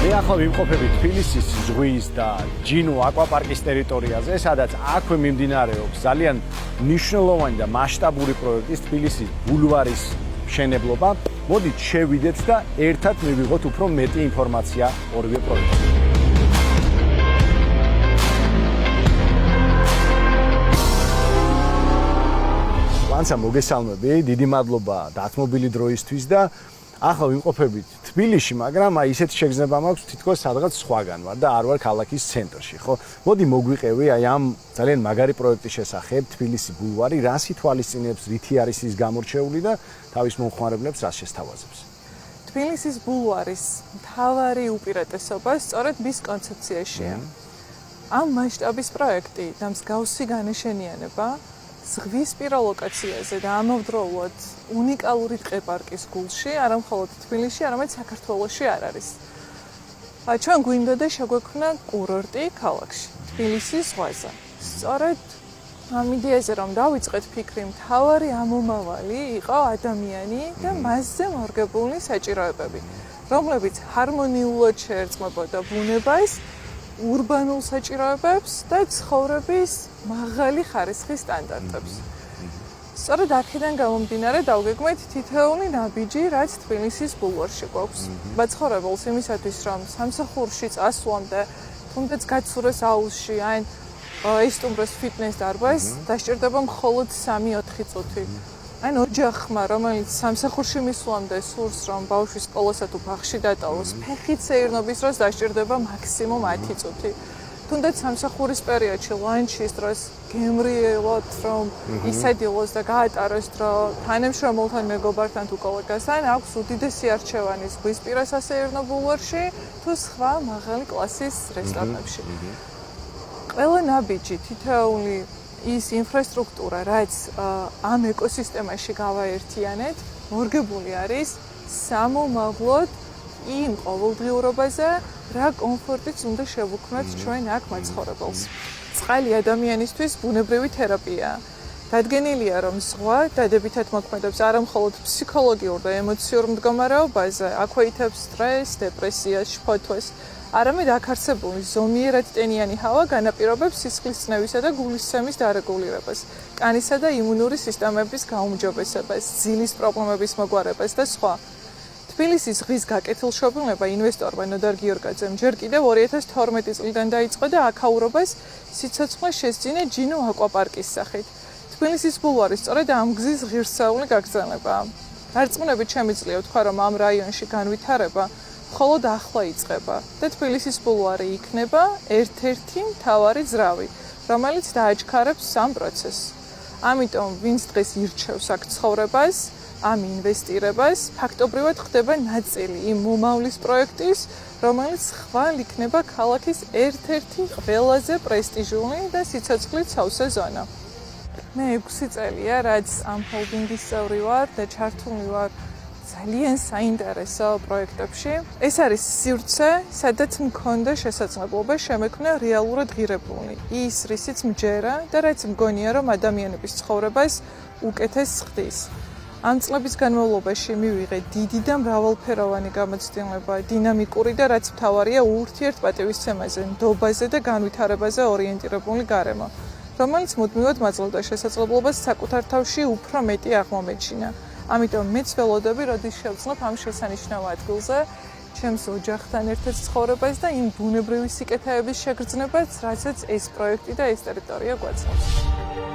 ახლა ვიმყოფებით თბილისის ზღვის და ჯინუ აკვაპარკის ტერიტორიაზე, სადაც აქვე მიმდინარეობს ძალიან მნიშვნელოვანი და მასშტაბური პროექტის თბილისის ბულვარის მშენებლობა. მოდით შევიდეთ და ერთად მივიღოთ უფრო მეტი ინფორმაცია ორივე პროექტზე. ლანცა მოგესალმები, დიდი მადლობა დათმობილი დროისთვის და ახლა ვიმყოფებით თბილისში, მაგრამ ისეთ შეგრძნება მაქვს თითქოს სადღაც სხვაგან ვარ და არ ვარ ქალაქის ცენტრში, ხო? მოდი მოგვიყევი ამ ძალიან მაგარი პროექტის შესახებ, თბილისი ბულვარი, რას ითვალისწინებს, რითი არის ის გამორჩეული და თავის მომხმარებლებს რას შესთავაზებს. თბილისის ბულვარის მთავარი უპირატესობა სწორედ მის კონცეფციაშია. ამ მასშტაბის პროექტი და მსგავსი განაშენიანება ზღვისპირა ლოკაციაზე და ამავდროულად უნიკალური ტყეპარკის გულში, არა მხოლოდ თბილისში, არამედ საქართველოში არ არის. ჩვენ გვინდა და შეგვექმნა კურორტი ქალაქში, თბილისის ზღვაზე. სწორედ ამ იდეაზე რომ დავიწყეთ ფიქრი, მთავარი ამომავალი იყო ადამიანი და მასზე მორგებული საჭიროებები, რომლებიც ჰარმონიულად შეერწყმებოდა ბუნებას, ურბანულ საჭიროებებს და ცხოვრების მაღალი ხარისხის სტანდარტებს. სწორედ აქედან გამომდინარე დავგეგმეთ თითოეული ნაბიჯი, რაც თბილისის ბულვარში გვაქვს. მაცხოვრებელს იმისათვის, რომ სამსახურში წასვლამდე, თუნდაც გაცურეს აუზში, ან ესტუმროს ფიტნეს დარბაზს, დასჭირდება მხოლოდ 3-4 წუთი. ან ოჯახმა, რომელიც სამსახურში მისვლამდე სურს, რომ ბავშვი სკოლასა თუ ბაღში დატოვოს, ფეხით სეირნობის დროს დასჭირდება მაქსიმუმ 10 წუთი. თუნდაც სამსახურის პერიოდში, ლანჩის დროს გემრიელოთ, რომ ისადილოს და გაატაროს დრო თანამშრომელთან, მეგობართან თუ კოლეგასთან, აქვს უდიდესი არჩევანი ზღვისპირა სასეირნო ბულვარში თუ სხვა მაღალი კლასის რესტორნებში. ყველა ნაბიჯი, თითოეული ის ინფრასტრუქტურა, რაც ამ ეკოსისტემაში გავაერთიანეთ, მორგებული არის სამომავლოდ იმ ყოველდღიურობაზე, რა კომფორტიც უნდა შევუქმნათ ჩვენ აქ მაცხოვრებელს. წყალი ადამიანისთვის ბუნებრივი თერაპიაა. დადგენილია, რომ ზღვა დადებითად მოქმედებს არა მხოლოდ ფსიქოლოგიურ და ემოციურ მდგომარეობაზე, აქვეითებს სტრესს, დეპრესიას, შფოთვას, არამედ აქ არსებული ზომიერად ტენიანი ჰავა განაპირობებს სისხლის წნევისა და გულისცემის დარეგულირებას, კანისა და იმუნური სისტემების გაუმჯობესებას, ძილის პრობლემების მოგვარებას და სხვა. თბილისის ზღვის გაკეთილშობილება ინვესტორმა ნოდარ გიორგაძემ ჯერ კიდევ 2012 წლიდან დაიწყო და აქაურობას სიცოცხლე შესძინა ჯინუ აკვაპარკის სახით. თბილისის ბულვარი სწორედ ამ გზის ღირსეული გაგრძელებაა. დარწმუნებით შემიძლია ვთქვა, რომ ამ რაიონში განვითარება მხოლოდ ახლა იწყება და თბილისის ბულვარი იქნება ერთ-ერთი მთავარი ძრავი, რომელიც დააჩქარებს სამ პროცესს. ამიტომ ვინც დღეს ირჩევს აქ ცხოვრებას, ამ ინვესტირებას, ფაქტობრივად ხდება ნაწილი იმ მომავლის პროექტის, რომელიც ხვალ იქნება ქალაქის ერთ-ერთი ყველაზე პრესტიჟული და სიცოცხლით სავსე ზონა. მე 6 წელია, რაც ამ ჰოლდინგის წევრი ვარ და ჩართული ვარ ძალიან საინტერესო პროექტებში. ეს არის სივრცე, სადაც მქონდა შესაძლებლობა შემექმნა რეალურად ღირებული. ის, რისიც მჯერა და რაც მგონია, რომ ადამიანების ცხოვრებას უკეთეს ხდის. ამ წლების განმავლობაში მივიღე დიდი და მრავალფეროვანი გამოცდილება, დინამიკური და რაც მთავარია ურთიერთპატივისცემაზე, ნდობაზე და განვითარებაზე ორიენტირებული გარემო, რომელიც მუდმივად მაძლევდა შესაძლებლობას საკუთარ თავში უფრო მეტი აღმომეჩინა. ამიტომ მეც ველოდები, როდის შევცნობ ამ შესანიშნავ ადგილზე, ჩემს ოჯახთან ერთად ცხოვრებას და იმ ბუნებრივი სიკეთეების შეგრძნებას, რასაც ეს პროექტი და ეს ტერიტორია გვაძლევს.